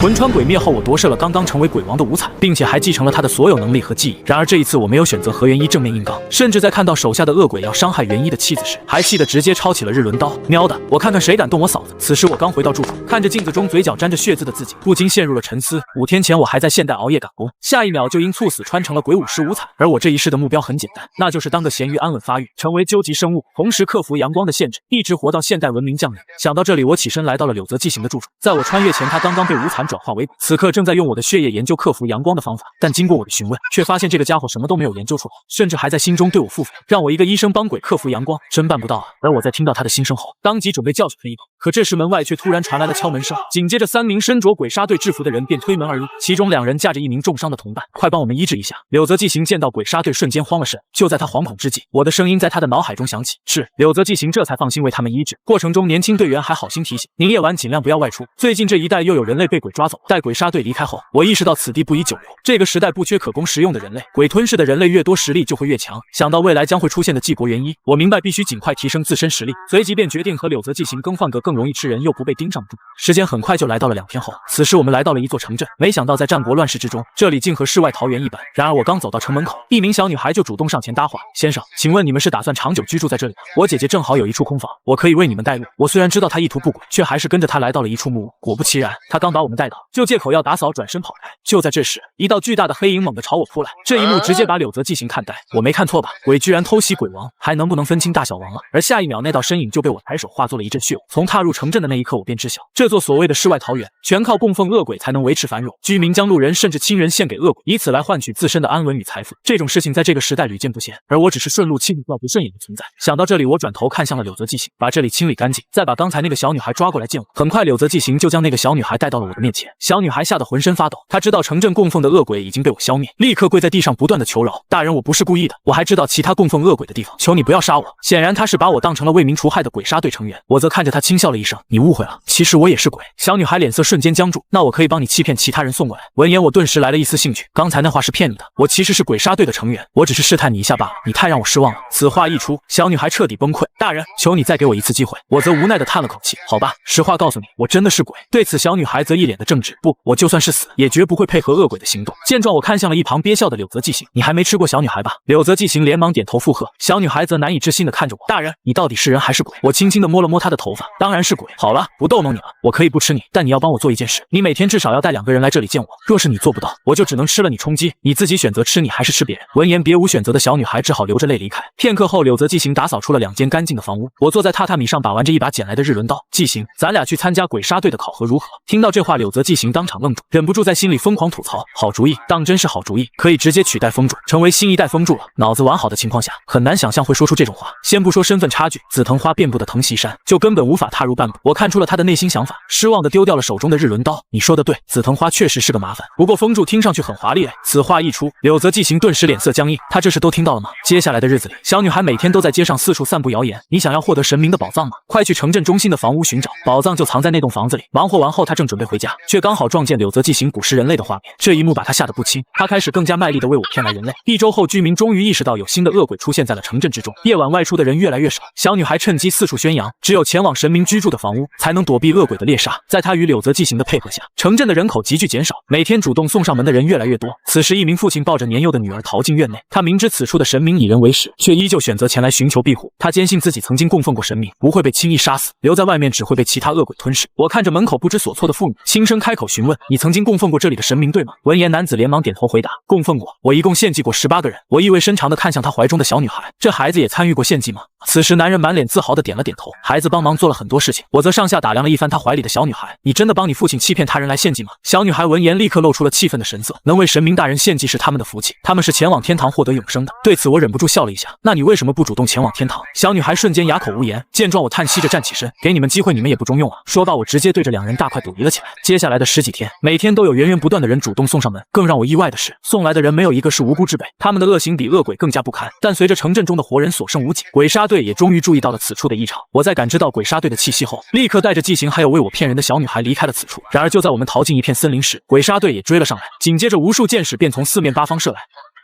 魂穿鬼灭后，我夺舍了刚刚成为鬼王的无惨，并且还继承了他的所有能力和记忆。然而这一次我没有选择和元一正面硬刚，甚至在看到手下的恶鬼要伤害元一的妻子时，还气得直接抄起了日轮刀。喵的，我看看谁敢动我嫂子！此时我刚回到住处，看着镜子中嘴角沾着血渍的自己，不禁陷入了沉思。5天前我还在现代熬夜赶工，下一秒就因猝死穿成了鬼武师无惨。而我这一世的目标很简单，那就是当个咸鱼安稳发育，成为究极生物，同时克服阳光的限制，一直活到现代文明降临。想到这里，我起身来到了柳泽纪行的住处。在我穿越前，他刚刚被无惨转化为鬼，此刻正在用我的血液研究克服阳光的方法。但经过我的询问，却发现这个家伙什么都没有研究出来，甚至还在心中对我腹诽，让我一个医生帮鬼克服阳光，真办不到啊！而我在听到他的心声后，当即准备教训他一顿。可这时门外却突然传来了敲门声，紧接着3名身着鬼杀队制服的人便推门而入，其中2人架着1名重伤的同伴，快帮我们医治一下！柳泽纪行见到鬼杀队瞬间慌了神，就在他惶恐之际，我的声音在他的脑海中响起，是柳泽纪行这才放心为他们医治。过程中年轻队员还好心提醒，您夜晚尽量不要外出，最近这一带又有人类被鬼抓走。待鬼杀队离开后，我意识到此地不宜久留，这个时代不缺可供食用的人类，鬼吞噬的人类越多，实力就会越强。想到未来将会出现的纪国元一，我明白必须尽快提升自身实力，随即便决定和柳泽纪行更换个更容易吃人又不被盯上的住。时间很快就来到了2天后，此时我们来到了一座城镇，没想到在战国乱世之中，这里竟和世外桃源一般。然而我刚走到城门口，一名小女孩就主动上前搭话：“先生，请问你们是打算长久居住在这里吗？我姐姐正好有一处空房，我可以为你们带路。”我虽然知道她意图不轨，却还是跟着她来到了一处木屋。果不其然，她刚把我们带到，就借口要打扫转身跑开。就在这时，一道巨大的黑影猛地朝我扑来，这一幕直接把柳泽纪行看呆。我没看错吧？鬼居然偷袭鬼王，还能不能分清大小王啊？而下一秒，那道身影就被我抬手化作了一阵血雾。从踏入城镇的那一刻，我便知晓，这座所谓的世外桃源，全靠供奉恶鬼才能维持繁荣。居民将路人甚至亲人献给恶鬼，以此来换取自身的安稳与财富。这种事情在这个时代屡见不鲜，而我只是顺路气到不顺眼的存在。想到这里，我转头看向了柳泽纪行，把这里清理干净，再把刚才那个小女孩抓过来见我。很快，柳泽纪行就将那个小女孩带到了我的面前。小女孩吓得浑身发抖，她知道城镇供奉的恶鬼已经被我消灭，立刻跪在地上不断的求饶：“大人，我不是故意的，我还知道其他供奉恶鬼的地方，求你不要杀我。”显然她是把我当成了为民除害的鬼杀队成员。我则看着她轻笑了一声：“你误会了，其实我也是鬼。”小女孩脸色瞬间僵住：“那我可以帮你欺骗其他人送过来。”闻言我顿时来了一丝兴趣，刚才那话是骗你的，我其实是鬼杀队的成员，我只是试探你一下罢了，你太让我失望了。此话一出，小女孩彻底崩溃：“大人，求你再给我一次机会。”我则无奈地叹了口气：“好吧，实话告诉你，我真的是鬼。”对此小女孩则一脸的正直：“不，我就算是死，也绝不会配合恶鬼的行动。”见状，我看向了一旁憋笑的柳泽纪行：“你还没吃过小女孩吧？”柳泽纪行连忙点头附和，小女孩则难以置信地看着我：“大人，你到底是人还是鬼？”我轻轻地摸了摸她的头发：“当然是鬼。”好了，不逗弄你了，我可以不吃你，但你要帮我做一件事，你每天至少要带2个人来这里见我，若是你做不到，我就只能吃了你充饥，你自己选择吃你还是吃别人。闻言，别无选择的小女孩只好流着泪离开。片刻后，柳泽纪行打扫出了2间干净的房屋，我坐在榻榻米上把玩着一把捡来的日轮刀：“纪行，咱俩去参加鬼杀队的考核如何？”听到这话，柳泽纪行当场愣住，忍不住在心里疯狂吐槽：“好主意，当真是好主意，可以直接取代风柱，成为新一代风柱了。”脑子完好的情况下，很难想象会说出这种话。先不说身份差距，紫藤花遍布的藤席山就根本无法踏入半步。我看出了他的内心想法，失望的丢掉了手中的日轮刀。你说的对，紫藤花确实是个麻烦，不过风柱听上去很华丽哎。此话一出，柳泽纪行顿时脸色僵硬，他这是都听到了吗？接下来的日子里，小女孩每天都在街上四处散布谣言：“你想要获得神明的宝藏吗？快去城镇中心的房屋寻找，宝藏就藏在那栋房子里。”忙活完后，他正准备回家，却刚好撞见柳泽纪行捕食人类的画面。这一幕把他吓得不轻，他开始更加卖力地为我骗来人类。1周后，居民终于意识到有新的恶鬼出现在了城镇之中，夜晚外出的人越来越少。小女孩趁机四处宣扬，只有前往神明居住的房屋，才能躲避恶鬼的猎杀。在她与柳泽纪行的配合下，城镇的人口急剧减少，每天主动送上门的人越来越多。此时，一名父亲抱着年幼的女儿逃进院内，他明知此处的神明以人为食，却依旧选择前来寻求庇护。他坚信自己曾经供奉过神明，不会被轻易杀死，留在外面只会被其他恶鬼吞噬。我看着门口不知所措的妇女，轻声开口询问：“你曾经供奉过这里的神明对吗？”闻言，男子连忙点头回答：“供奉过，我一共献祭过18个人。”我意味深长地看向他怀中的小女孩：“这孩子也参与过献祭吗？”此时，男人满脸自豪地点了点头：“孩子帮忙做了很多事情。”我则上下打量了一番他怀里的小女孩：“你真的帮你父亲欺骗他人来献祭吗？”小女孩闻言立刻露出了气愤的神色：“能为神明大人献祭是他们的福气，他们是前往天堂获得永生的。”对此我忍不住笑了一下：“那你为什么不主动前往天堂？”小女孩瞬间哑口无言。见状，我叹息着站起身：“给你们机会，你们也不中用啊！”说罢，我直接对着2人大快朵颐了起来。接下来的10几天，每天都有源源不断的人主动送上门。更让我意外的是，送来的人没有一个是无辜之辈，他们的恶行比恶鬼更加不堪。但随着城镇中的活人所剩无几，鬼杀队也终于注意到了此处的异常。我在感知到鬼杀队的气息后，立刻带着纪行还有为我骗人的小女孩离开了此处。然而就在我们逃进一片森林时，鬼杀队也追了上来，紧接着无数箭矢便从4面8方射来。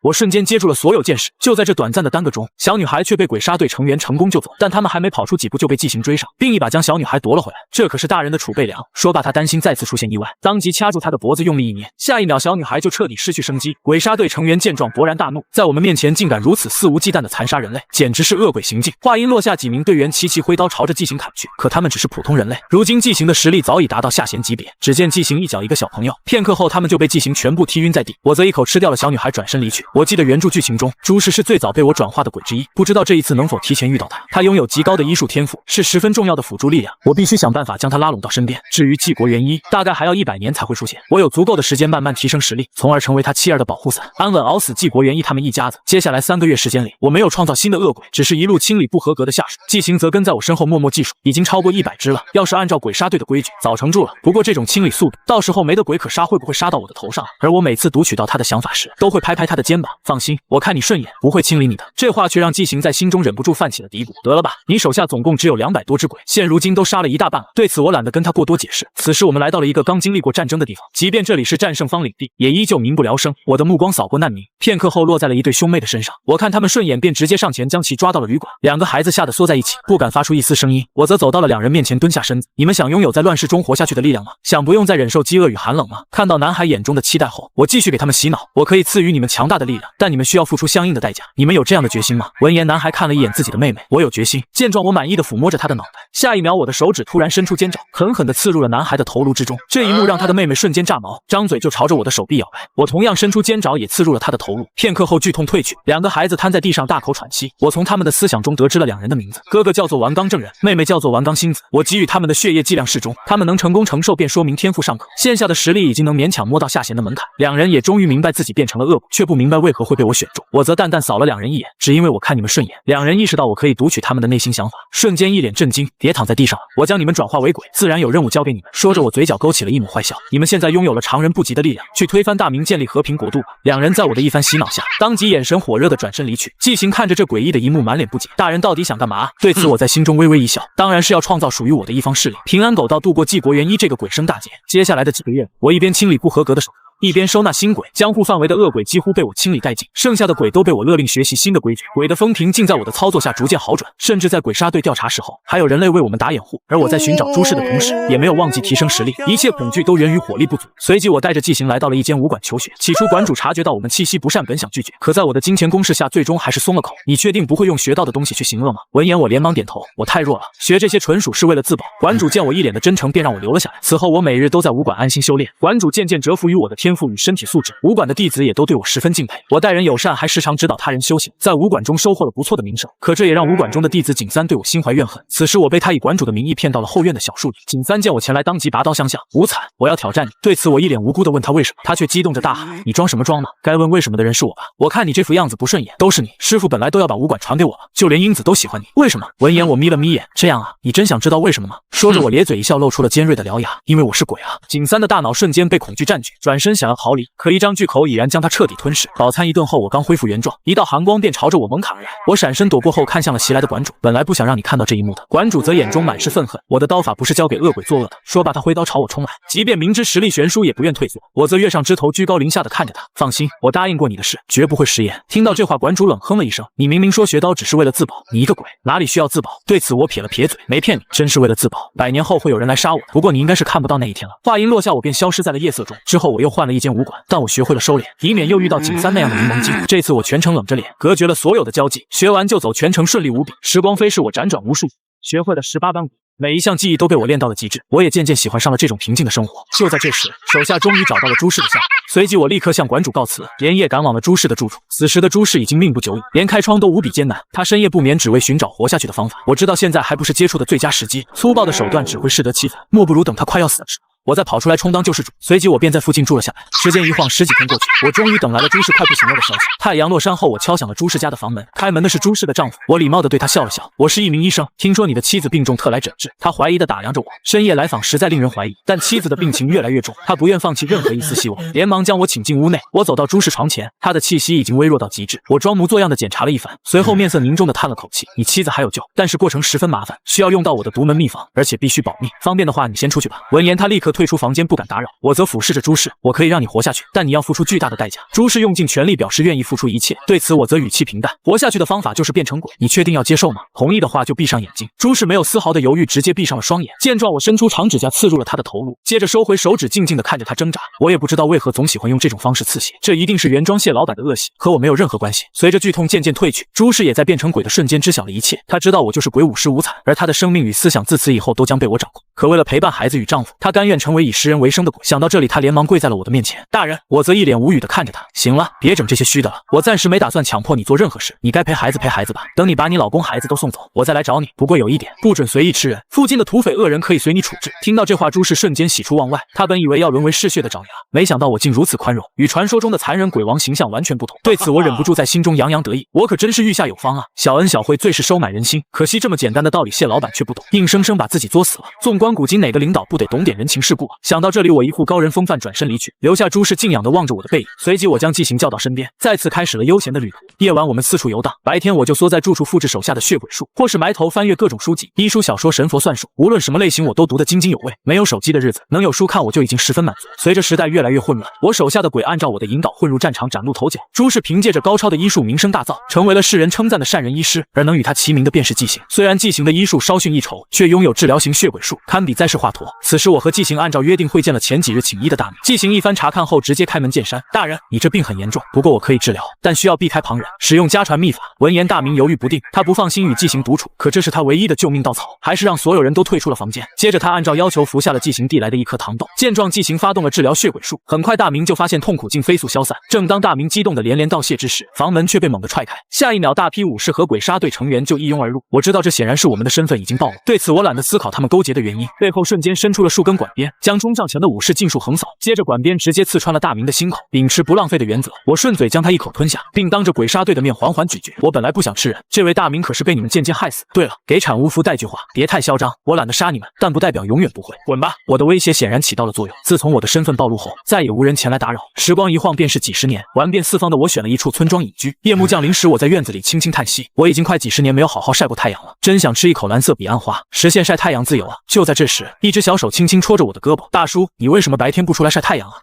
我瞬间接住了所有箭矢。就在这短暂的单个中，小女孩却被鬼杀队成员成功救走，但他们还没跑出几步就被纪行追上，并一把将小女孩夺了回来。这可是大人的储备粮。说罢，他担心再次出现意外，当即掐住她的脖子用力一捏，下一秒小女孩就彻底失去生机。鬼杀队成员见状勃然大怒，在我们面前竟敢如此肆无忌惮地残杀人类，简直是恶鬼行径。话音落下，几名队员齐齐挥刀朝着纪行砍去，可他们只是普通人类，如今纪行的实力早已达到下弦级别。只见纪行一脚一个小朋友，片刻后他们就被纪行全部踢晕在地。我则一口吃掉了小女孩，转身离去。我记得原著剧情中，朱氏是最早被我转化的鬼之一，不知道这一次能否提前遇到他。他拥有极高的医术天赋，是十分重要的辅助力量，我必须想办法将他拉拢到身边。至于纪国元一，大概还要100年才会出现，我有足够的时间慢慢提升实力，从而成为他妻儿的保护伞，安稳熬死纪国元一他们一家子。接下来3个月时间里，我没有创造新的恶鬼，只是一路清理不合格的下属。纪行则跟在我身后默默计数，已经超过100只了。要是按照鬼杀队的规矩，早成住了。不过这种清理速度，到时候没的鬼可杀会不会杀到我的头上？而我每次读取到他的想法时，都会拍拍他的肩膀，放心，我看你顺眼，不会清理你的。这话却让纪行在心中忍不住泛起了嘀咕。得了吧，你手下总共只有200多只鬼，现如今都杀了一大半了。对此我懒得跟他过多解释。此时我们来到了一个刚经历过战争的地方，即便这里是战胜方领地，也依旧民不聊生。我的目光扫过难民，片刻后落在了一对兄妹的身上。我看他们顺眼，便直接上前将其抓到了旅馆。2个孩子吓得缩在一起，不敢发出一丝声音。我则走到了2人面前，蹲下身子。你们想拥有在乱世中活下去的力量吗？想不用再忍受饥饿与寒冷吗？看到男孩眼中的期待后，我继续给他们洗脑。我可以赐予你们强大的力量，但你们需要付出相应的代价。你们有这样的决心吗？闻言，男孩看了一眼自己的妹妹。我有决心。见状，我满意的抚摸着他的脑袋。下一秒，我的手指突然伸出尖爪，狠狠地刺入了男孩的头颅之中。这一幕让他的妹妹瞬间炸毛，张嘴就朝着我的手臂咬来。我同样伸出尖爪，也刺入了他的头颅。片刻后，剧痛退去，2个孩子瘫在地上大口喘息。我从他们的思想中得知了2人的名字，哥哥叫做丸刚正人，妹妹叫做丸刚星子。我给予他们的血液剂量适中，他们能成功承受，便说明天赋尚可。线下的实力已经能勉强摸到下弦的门槛。2人也终于明白自己变成了恶鬼，却不明白为何会被我选中。我则淡淡扫了2人一眼，只因为我看你们顺眼。2人意识到我可以读取他们的内心想法，瞬间一脸震惊，跌躺在地上了。我将你们转化为鬼，自然有任务交给你们。说着，我嘴角勾起了一抹坏笑。你们现在拥有了常人不及的力量，去推翻大明，建立和平国度吧。2人在我的一番洗脑下，当即眼神火热的转身离去。纪行看着这诡异的一幕，满脸不解。大人到底想干嘛？对此我在心中微微一笑，当然是要创造属于我的一方势力，平安狗道度过纪国元一这个鬼生大劫。接下来的几个月，我一边清理不合格的手，一边收纳新鬼，江户范围的恶鬼几乎被我清理殆尽，剩下的鬼都被我勒令学习新的规矩。鬼的风评竟在我的操作下逐渐好转，甚至在鬼杀队调查时候，还有人类为我们打掩护。而我在寻找朱氏的同时，也没有忘记提升实力。一切恐惧都源于火力不足。随即我带着纪行来到了一间武馆求学。起初馆主察觉到我们气息不善，本想拒绝，可在我的金钱攻势下，最终还是松了口。你确定不会用学到的东西去行恶吗？闻言我连忙点头，我太弱了，学这些纯属是为了自保。馆主见我一脸的真诚，便让我留了下来。此后我每日都在武馆安心修炼。馆主渐渐折服于我的天赋与身体素质，武馆的弟子也都对我十分敬佩。我待人友善，还时常指导他人修行，在武馆中收获了不错的名声。可这也让武馆中的弟子景三对我心怀怨恨。此时我被他以馆主的名义骗到了后院的小树里。景三见我前来，当即拔刀相向。无惨，我要挑战你。对此我一脸无辜地问他为什么，他却激动着大喊：你装什么装呢？该问为什么的人是我吧？我看你这副样子不顺眼，都是你。师傅本来都要把武馆传给我了，就连英子都喜欢你，为什么？闻言我眯了眯眼，这样啊，你真想知道为什么吗？说着我咧嘴一笑，露出了尖锐的獠牙，因为我是鬼啊！景三的大脑瞬间被恐惧占据，转身想要逃离，可一张巨口已然将他彻底吞噬。饱餐一顿后，我刚恢复原状，一道寒光便朝着我猛砍而来。我闪身躲过后，看向了袭来的馆主。本来不想让你看到这一幕的，馆主则眼中满是愤恨。我的刀法不是交给恶鬼作恶的。说罢，他挥刀朝我冲来，即便明知实力悬殊，也不愿退缩。我则跃上枝头，居高临下的看着他。放心，我答应过你的事，绝不会食言。听到这话，馆主冷哼了一声：你明明说学刀只是为了自保，你一个鬼哪里需要自保？对此我撇了撇嘴，没骗你，真是为了自保。100年后会有人来杀我，不过你应该是看不到那一天了。话音落下，我便消失在了夜色中。之后我又换了一间武馆，但我学会了收敛，以免又遇到景三那样的迷蒙精。这次我全程冷着脸，隔绝了所有的交际，学完就走，全程顺利无比。时光飞逝，我辗转无数，学会了18般武艺，每一项技艺都被我练到了极致。我也渐渐喜欢上了这种平静的生活。就在这时，手下终于找到了朱氏的下落，随即我立刻向馆主告辞，连夜赶往了朱氏的住处。此时的朱氏已经命不久矣，连开窗都无比艰难，他深夜不眠，只为寻找活下去的方法。我知道现在还不是接触的最佳时机，粗暴的手段只会适得其反，莫不如等他快要死的时候，我再跑出来充当救世主。随即我便在附近住了下来。时间一晃10几天过去，我终于等来了朱氏快不行了的消息。太阳落山后，我敲响了朱氏家的房门。开门的是朱氏的丈夫，我礼貌地对他笑了笑：我是一名医生，听说你的妻子病重，特来诊治。他怀疑地打量着我，深夜来访实在令人怀疑，但妻子的病情越来越重，他不愿放弃任何一丝希望，连忙将我请进屋内。我走到朱氏床前，她的气息已经微弱到极致。我装模作样地检查了一番，随后面色凝重地叹了口气：你妻子还有救，但是过程十分麻烦，需要用到我的独门秘方，而且必须保密，方便的话你先出去吧。闻言他立刻退出房间，不敢打扰。我则俯视着朱氏，我可以让你活下去，但你要付出巨大的代价。朱氏用尽全力表示愿意付出一切，对此我则语气平淡。活下去的方法就是变成鬼，你确定要接受吗？同意的话就闭上眼睛。朱氏没有丝毫的犹豫，直接闭上了双眼。见状，我伸出长指甲刺入了他的头颅，接着收回手指，静静地看着他挣扎。我也不知道为何总喜欢用这种方式刺血，这一定是原装蟹老板的恶习，和我没有任何关系。随着剧痛渐渐退去，朱氏也在变成鬼的瞬间知晓了一切。他知道我就是鬼，无尸无残，而他的生命与思想自此以后都将被我掌控。可为了陪伴孩子与丈夫，他甘愿成为以食人为生的鬼。想到这里，他连忙跪在了我的面前。大人，我则一脸无语地看着他。行了，别整这些虚的了，我暂时没打算强迫你做任何事，你该陪孩子陪孩子吧。等你把你老公孩子都送走，我再来找你。不过有一点，不准随意吃人，附近的土匪恶人可以随你处置。听到这话，朱氏瞬间喜出望外，他本以为要沦为嗜血的爪牙，没想到我竟如此宽容，与传说中的残忍鬼王形象完全不同。对此我忍不住在心中洋洋得意，我可真是御下有方啊！小恩小惠最是收买人心，可惜这么简单的道理谢老板却不懂，硬生生把自己作死了。纵观古今，哪个领导不得懂点人情世故啊？想到这里，我一副高人风范，转身离去，留下朱氏敬仰地望着我的背影。随即我将纪行叫到身边，再次开始了悠闲的旅途。夜晚我们四处游荡，白天我就缩在住处复制手下的血鬼术，或是埋头翻阅各种书籍，医书、小说、神佛、算术，无论什么类型我都读得津津有味。没有手机的日子，能有书看我就已经十分满足。随着时代越来越混乱，我手下的鬼按照我的引导混入战场，崭露头角。朱氏凭借着高超的医术名声大噪，成为了世人称赞的善人医师，而能与他齐名的便是纪行。虽然纪行的医术稍逊一筹，却拥有治疗型血鬼术，堪比灾世华佗。此时我和纪行按照约定会见了前几日请医的大明。纪行一番查看后，直接开门见山：大人，你这病很严重，不过我可以治疗，但需要避开旁人，使用家传秘法。闻言，大明犹豫不定，他不放心与纪行独处，可这是他唯一的救命稻草，还是让所有人都退出了房间。接着他按照要求服下了纪行递来的一颗糖豆。见状，纪行发动了治疗血鬼术，很快大明就发现痛苦竟飞速消散。正当大明激动的连连道谢之时，房门却被猛地踹开，下一秒大批武士和鬼杀队成员就一拥而入。我知道这显然是我们的身份已经暴露，对此我懒得思考他们勾结的原因，背后瞬间伸出了数根管鞭，将冲上前的武士尽数横扫。接着管鞭直接刺穿了大明的心口。秉持不浪费的原则，我顺嘴将他一口吞下，并当着鬼杀队的面缓缓咀嚼。我本来不想吃人，这位大明可是被你们渐渐害死。对了，给产巫夫带句话，别太嚣张，我懒得杀你们，但不代表永远不会。滚吧！我的威胁显然起到了作用。自从我的身份暴露后，再也无人前来打扰。时光一晃便是几十年，玩遍四方的我选了一处村庄隐居。夜幕降临时，我在院子里轻轻叹息，我已经快几十年没有好好晒过太阳了，真想吃一口蓝色彼岸花，实现晒太阳自由啊！就在这时，一只小手轻轻戳着我的胳膊，大叔，你为什么白天不出来晒太阳啊？